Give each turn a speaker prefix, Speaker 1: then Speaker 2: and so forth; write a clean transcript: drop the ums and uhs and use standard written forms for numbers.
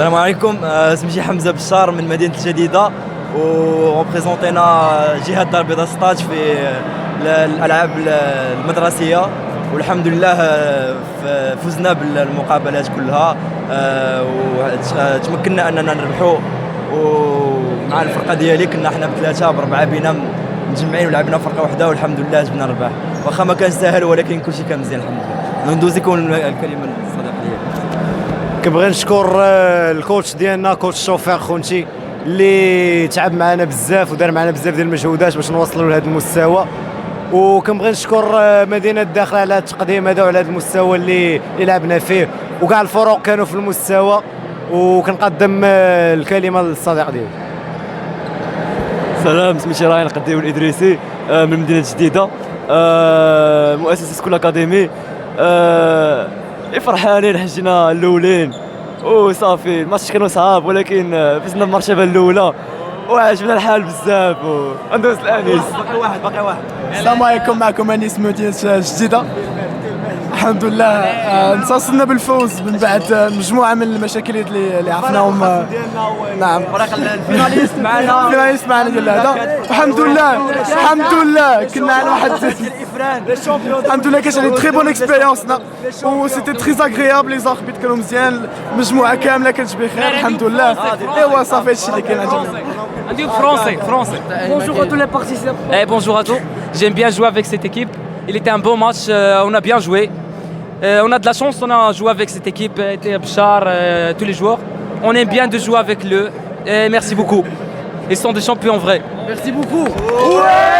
Speaker 1: السلام عليكم. سميتي حمزه بشار من مدينه الجديده، وريبريزونتينا جهه دار البيضاء ستاج في الالعاب المدرسيه، والحمد لله فزنا بالمقابلات كلها، وتمكنا اننا نربحوا. ومع الفرقه ديالي كنا حنا بثلاثه بربعه بينا مجمعين ولعبنا فرقه واحده، والحمد لله جبنا الرباح. واخا ما كانش ساهل ولكن كلشي كان مزيان الحمد لله. ندوز يكون الكلمه للصديق ديالي.
Speaker 2: كنبغي نشكر الكوتش ديالنا كوتش شوفير خونتي اللي تعب معنا بزاف ودار معنا بزاف ديال المجهودات باش نوصلوا لهذا المستوى، وكنبغي نشكر مدينه الداخله على التقديم هذا وعلى هذا المستوى اللي لعبنا فيه، وكاع الفرق كانوا في المستوى. وكنقدم الكلمه للصديق ديالي.
Speaker 3: سلام، سميتي راين قديم الادريسي من مدينه جديده، مؤسسه سكول اكاديمي. فرحانين حجينا الاولين وصافي. الماتش كانوا صعاب ولكن فزنا المرتبه الاولى وعجبنا الحال بزاف وندوز الانيس.
Speaker 1: باقي واحد.
Speaker 4: السلام عليكم، معكم انيس من مدينه جديده. الحمد لله انتصرنا بالفوز من بعد مجموعه من المشاكل اللي عرفناهم. نعم،
Speaker 1: الفيناليست معنا
Speaker 4: ديال هذا. الحمد لله كنا على واحد الحمد لله كانت عندي تري بون اكسبيريونس و سيتي تري اغريابل. لي زاربيت كانوا مزيان، المجموعه كامله كانت بخير الحمد لله. ايوا صافي هادشي اللي كاين.
Speaker 5: Français. Bonjour à tous les participants. Bonjour à tous. J'aime bien jouer avec cette équipe. Il était un beau match. On a bien joué. On a de la chance. On a joué avec cette équipe. Bchar, tous les joueurs. On aime bien de jouer avec eux. Merci beaucoup. Ils sont des champions vrais.
Speaker 4: Merci beaucoup.
Speaker 5: Ouais.